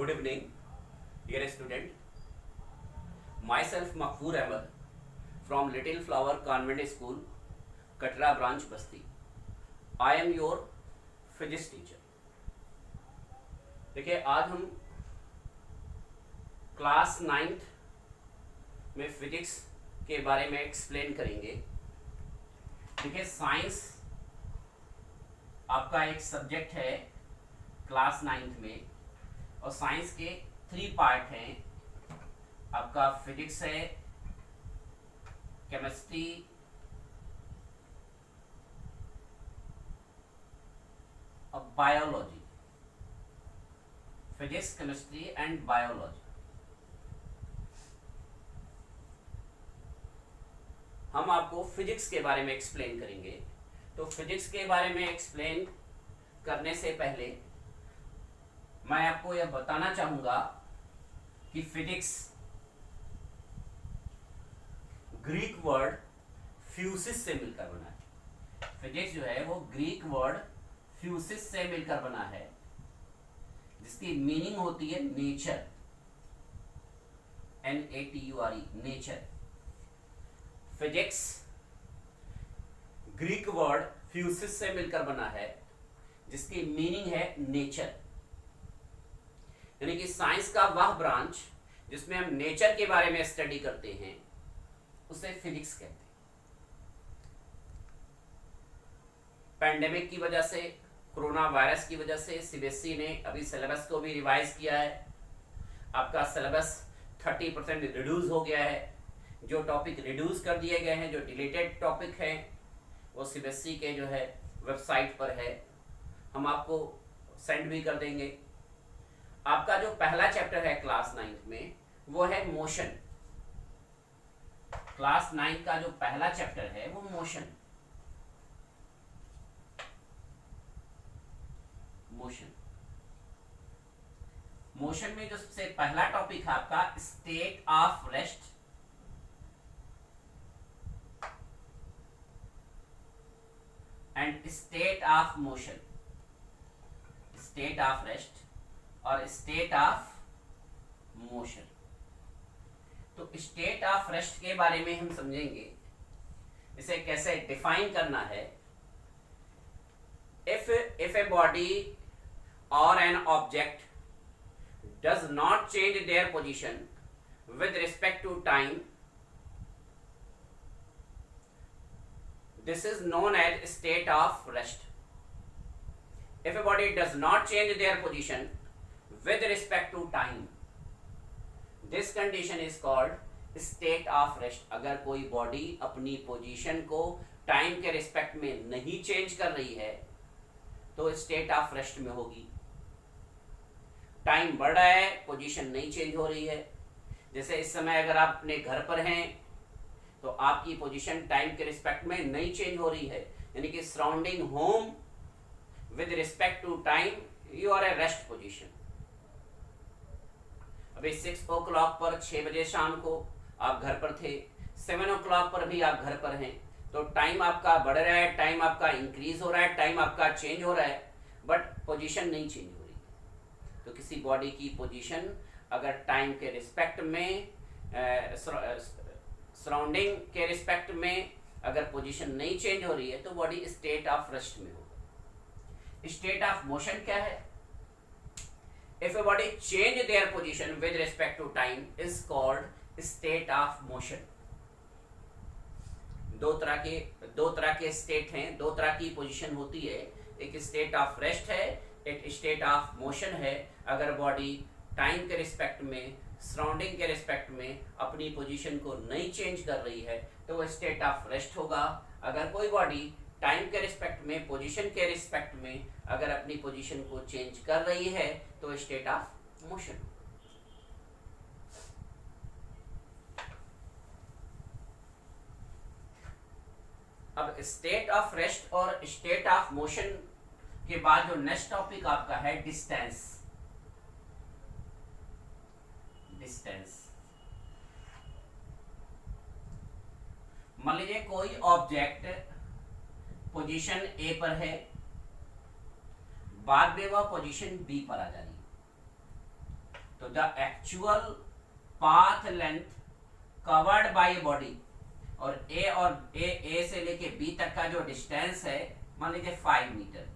Good evening, dear student. Myself Makfoor Ahmed from Little Flower Convent School, Katra branch, Basti. I am your physics teacher. देखिए आज हम class 9th में physics के बारे में explain करेंगे. देखिए साइंस आपका एक सब्जेक्ट है क्लास 9th में, और साइंस के 3 पार्ट हैं. आपका फिजिक्स है, केमिस्ट्री और biology. Physics, chemistry and biology. हम आपको फिजिक्स के बारे में एक्सप्लेन करेंगे. तो फिजिक्स के बारे में एक्सप्लेन करने से पहले मैं आपको यह बताना चाहूंगा कि फिजिक्स ग्रीक वर्ड फ्यूसिस से मिलकर बना है. फिजिक्स जो है वो ग्रीक वर्ड फ्यूसिस से मिलकर बना है, जिसकी मीनिंग होती है nature. NATURE, nature. Physics Greek word फ्यूसिस से मिलकर बना है, जिसकी मीनिंग है नेचर. यानी कि साइंस का वह ब्रांच जिसमें हम नेचर के बारे में स्टडी करते हैं उसे फिजिक्स कहते हैं. पैंडेमिक की वजह से, कोरोना वायरस की वजह से सीबीएसई ने अभी सिलेबस को भी रिवाइज किया है. आपका सिलेबस 30% रिड्यूस हो गया है. जो टॉपिक रिड्यूस कर दिए गए हैं, जो डिलीटेड टॉपिक हैं, वो सीबीएसई के जो है वेबसाइट पर है. हम आपको सेंड भी कर देंगे. आपका जो पहला चैप्टर है क्लास 9th में वो है मोशन. क्लास 9 का जो पहला चैप्टर है वो मोशन. मोशन में जो सबसे पहला टॉपिक है आपका state of rest. And state of motion. State of rest और स्टेट ऑफ मोशन. तो स्टेट ऑफ रेस्ट के बारे में हम समझेंगे, इसे कैसे डिफाइन करना है. if a body or an object does not change their position with respect to time, this is known as state of rest. If a body does not change their position with respect to time, this condition is called state of rest. अगर कोई body अपनी position को time के respect में नहीं change कर रही है तो स्टेट ऑफ रेस्ट में होगी. टाइम बढ़ रहा है, पोजीशन नहीं चेंज हो रही है. जैसे इस समय अगर आप अपने घर पर हैं तो आपकी पोजीशन टाइम के रिस्पेक्ट में नहीं चेंज हो रही है, यानी कि surrounding home with respect to time you are a rest position. अभी 6 o'clock पर 6 बजे शाम को आप घर पर थे, 7 o'clock पर भी आप घर पर हैं. तो टाइम आपका बढ़ रहा है, टाइम आपका इंक्रीज हो रहा है, टाइम आपका चेंज हो रहा है, बट पोजीशन नहीं चेंज हो रही. तो किसी बॉडी की पोजीशन अगर टाइम के रिस्पेक्ट में, सराउंडिंग के रिस्पेक्ट में अगर पोजीशन नहीं चेंज हो रही है तो बॉडी स्टेट ऑफ रेस्ट में होगी. स्टेट ऑफ मोशन क्या है? If a body change their position with respect to time is called state of motion. दो तरह के स्टेट हैं, दो तरह की पोजीशन होती है. एक स्टेट ऑफ रेस्ट है, एक स्टेट ऑफ मोशन है. अगर बॉडी टाइम के रिस्पेक्ट में, सराउंडिंग के रिस्पेक्ट में अपनी पोजीशन को नहीं चेंज कर रही है तो वो स्टेट ऑफ रेस्ट होगा. अगर कोई बॉडी टाइम के रिस्पेक्ट में, पोजीशन के रिस्पेक्ट में अगर अपनी पोजीशन को चेंज कर रही है तो स्टेट ऑफ मोशन. अब स्टेट ऑफ रेस्ट और स्टेट ऑफ मोशन के बाद जो नेक्स्ट टॉपिक आपका है डिस्टेंस. मान लीजिए कोई ऑब्जेक्ट पोजीशन ए पर है, बाद में वह पोजीशन बी पर आ जा रही है. तो the actual path length covered by body, और ए से लेके बी तक का जो डिस्टेंस है मान लीजिए 5 मीटर,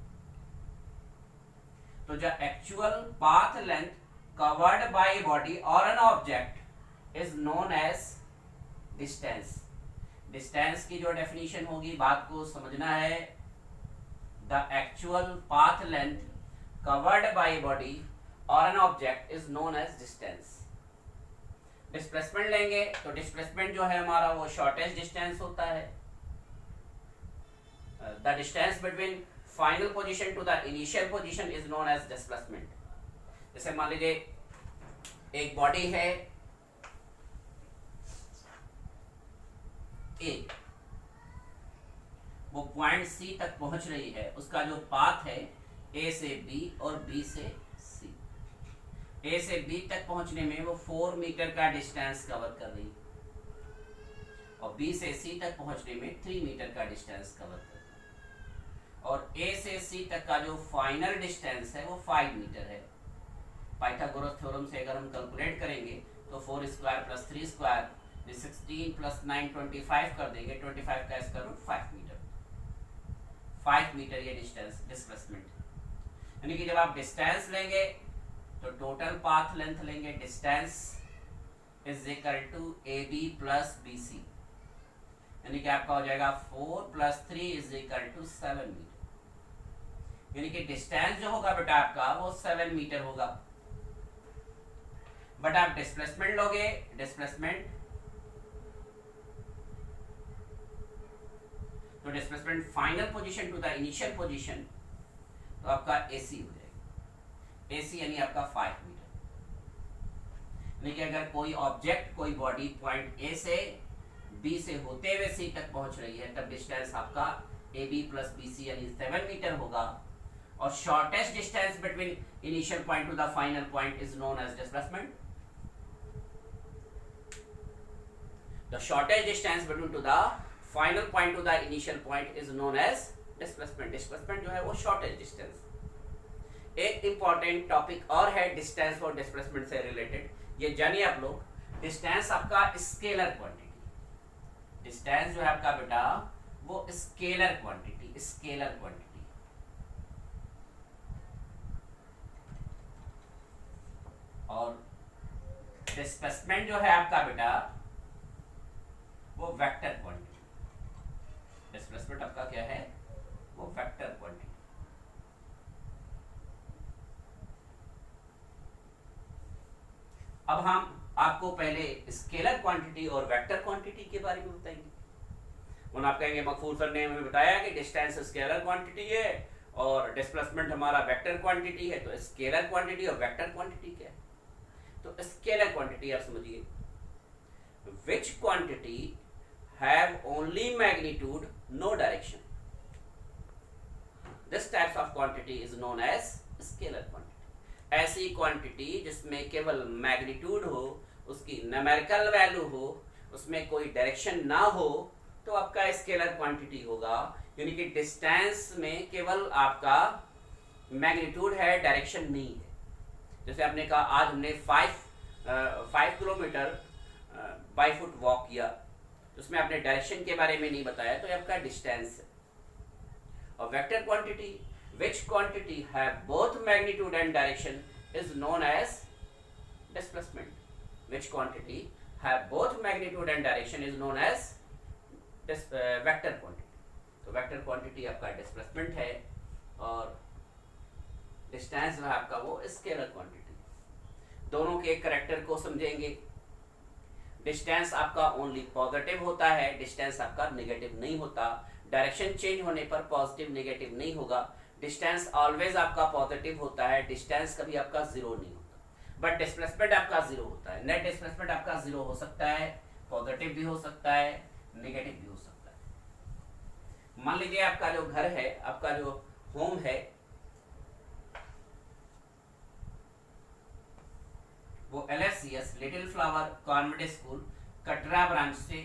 तो जो actual path length covered by body और an object is known as distance. Distance की जो डेफिनेशन होगी, बात को समझना है, the actual path length covered by body और an object is known as distance. Displacement लेंगे तो डिस्प्लेसमेंट जो है हमारा वो शॉर्टेस्ट डिस्टेंस होता है। The distance between final position to the initial position is known as displacement. जैसे मान लीजिए एक बॉडी है ए, वो पॉइंट सी तक पहुंच रही है, उसका जो पाथ है ए से बी और बी से सी। ए से बी तक पहुंचने में वो 4 मीटर का डिस्टेंस कवर कर रही है, और बी से सी तक पहुंचने में 3 मीटर का डिस्टेंस कवर कर रही है, और ए से सी तक का जो फाइनल डिस्टेंस है वो 5 मीटर है। पाइथागोरस थ्योरम से अगर हम कैलकुलेट करेंगे तो 4 स्क्वायर प्लस 3 स्क्वायर 16 प्लस 9 25 कर देंगे, 25 का स्क्वायर रूट 5 मीटर। 5 मीटर ये डिस्टेंस डिस्प्लेसमेंट, यानी कि जब आप डिस्टेंस लेंगे तो टोटल पाथ लेंथ लेंगे, distance is equal to A B plus B C, यानी कि आपका हो जाएगा 4 plus 3 is equal to 7 meter, यानी कि डिस्टेंस जो होगा बेटा आपका वो 7 मीटर होगा। बट आप डिस्प्लेसमेंट लोगे, डिस्प्लेसमेंट तो displacement final position to the initial position, तो आपका एसी हो जाएगा। एसी यानी आपका 5 मीटर, यानी कि अगर कोई ऑब्जेक्ट, कोई बॉडी पॉइंट ए से बी से होते हुए सी तक पहुंच रही है, तब डिस्टेंस आपका A B plus B C यानी 7 मीटर होगा, और shortest distance between initial point to the final point is known as displacement. The shortest distance between to the final point to the initial point is known as displacement. Displacement जो है वो shortest distance. एक important topic और है distance और displacement से related, ये जानिए आप लोग। डिस्टेंस आपका स्केलर क्वांटिटी, डिस्टेंस जो है आपका बेटा वो स्केलर क्वांटिटी, स्केलर क्वांटिटी। और डिस्प्लेसमेंट जो है आपका बेटा वो वेक्टर क्वांटिटी। डिस्प्लेसमेंट आपका क्या है, वो वेक्टर क्वांटिटी। अब हम आपको पहले स्केलर क्वांटिटी और वेक्टर क्वांटिटी के बारे में बताएंगे। उन आप कहेंगे मकफूर सर ने हमें बताया कि डिस्टेंस स्केलर क्वांटिटी है और डिस्प्लेसमेंट हमारा वेक्टर क्वांटिटी है, तो स्केलर क्वांटिटी और वेक्टर क्वांटिटी क्या है? तो स्केलर क्वांटिटी आप समझिए, विच quantity have only magnitude, no direction. This types of quantity is known as scalar quantity. ऐसी क्वांटिटी जिसमें केवल मैग्नीट्यूड हो, उसकी न्यूमेरिकल वैल्यू हो, उसमें कोई डायरेक्शन ना हो, तो आपका स्केलर क्वांटिटी होगा। यानी कि डिस्टेंस में केवल आपका मैग्नीट्यूड है, डायरेक्शन नहीं है। जैसे आपने कहा आज हमने 5 किलोमीटर बाय फुट वॉक किया, उसमें आपने डायरेक्शन के बारे में नहीं बताया, तो ये आपका डिस्टेंस है। और vector quantity, which quantity have both magnitude and direction is known as displacement. Which quantity have both magnitude and direction is known as vector quantity. तो वेक्टर क्वांटिटी आपका डिस्प्लेसमेंट है, और डिस्टेंस जो है आपका वो स्केलर क्वांटिटी। दोनों के कैरेक्टर को समझेंगे। डिस्टेंस आपका ओनली पॉजिटिव होता है, डिस्टेंस आपका नेगेटिव नहीं होता। डायरेक्शन चेंज होने पर पॉजिटिव नेगेटिव नहीं होगा। डिस्टेंस ऑलवेज आपका पॉजिटिव होता है, डिस्टेंस कभी आपका जीरो नहीं होता। बट डिस्प्लेसमेंट आपका जीरो होता है। नेट डिस्प्लेसमेंट आपका जीरो हो सकता है, पॉजिटिव भी हो सकता है, नेगेटिव भी हो सकता है। मान लीजिए आपका जो घर है, आपका जो होम है, वो LFCS little flower convent school Katra branch से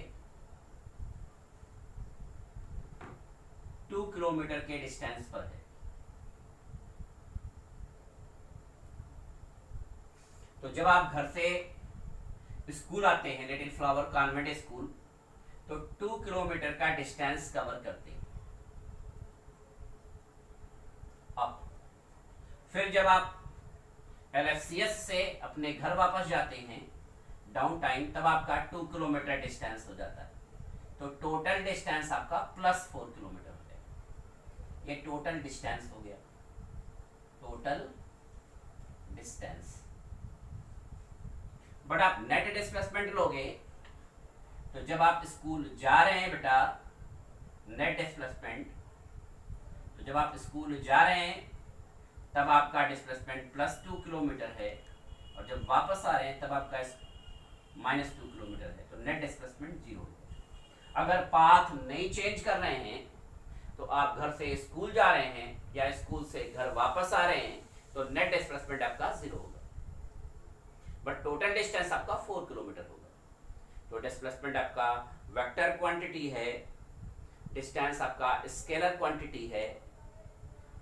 2 किलोमीटर के डिस्टेंस पर है। तो जब आप घर से स्कूल आते हैं, लिटिल फ्लावर कॉन्वेंट स्कूल, तो 2 किलोमीटर का डिस्टेंस कवर करते हैं आप। फिर जब आप LFCS से अपने घर वापस जाते हैं डाउन टाइम, तब आपका 2 किलोमीटर डिस्टेंस हो जाता है। तो टोटल डिस्टेंस आपका +4 किलोमीटर हो जाएगा। ये टोटल डिस्टेंस हो गया, टोटल डिस्टेंस। बट आप नेट डिस्प्लेसमेंट लोगे तो जब आप स्कूल जा रहे हैं बेटा, नेट डिस्प्लेसमेंट, तो जब आप स्कूल जा रहे हैं तब आपका डिस्प्लेसमेंट +2 किलोमीटर है, और जब वापस आ रहे हैं तब आपका -2 किलोमीटर है। तो नेट डिस्प्लेसमेंट 0 है। अगर पाथ नहीं चेंज कर रहे हैं, तो आप घर से स्कूल जा रहे हैं या स्कूल से घर वापस आ रहे हैं, तो नेट डिस्प्लेसमेंट आपका 0 होगा। बट टोटल डिस्टेंस आपका 4 किलोमीटर होगा। तो डिस्प्लेसमेंट आपका वेक्टर क्वांटिटी है, डिस्टेंस आपका स्केलर क्वांटिटी है,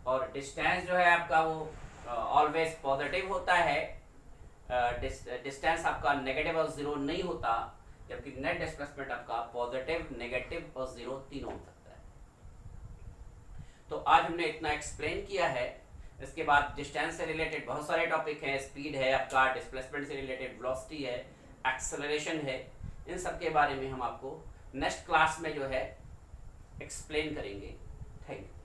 और डिस्टेंस जो है आपका वो ऑलवेज पॉजिटिव होता है। डिस्टेंस आपका नेगेटिव और 0 नहीं होता, जबकि नेट डिस्प्लेसमेंट आपका पॉजिटिव, नेगेटिव और 0 तीनों हो सकता है। तो आज हमने इतना एक्सप्लेन किया है। इसके बाद डिस्टेंस से रिलेटेड बहुत सारे टॉपिक हैं, स्पीड है आपका, डिस्प्लेसमेंट से रिलेटेड वेलोसिटी है, एक्सेलरेशन है। इन सब के बारे में हम आपको नेक्स्ट क्लास में जो है एक्सप्लेन करेंगे। Thank you.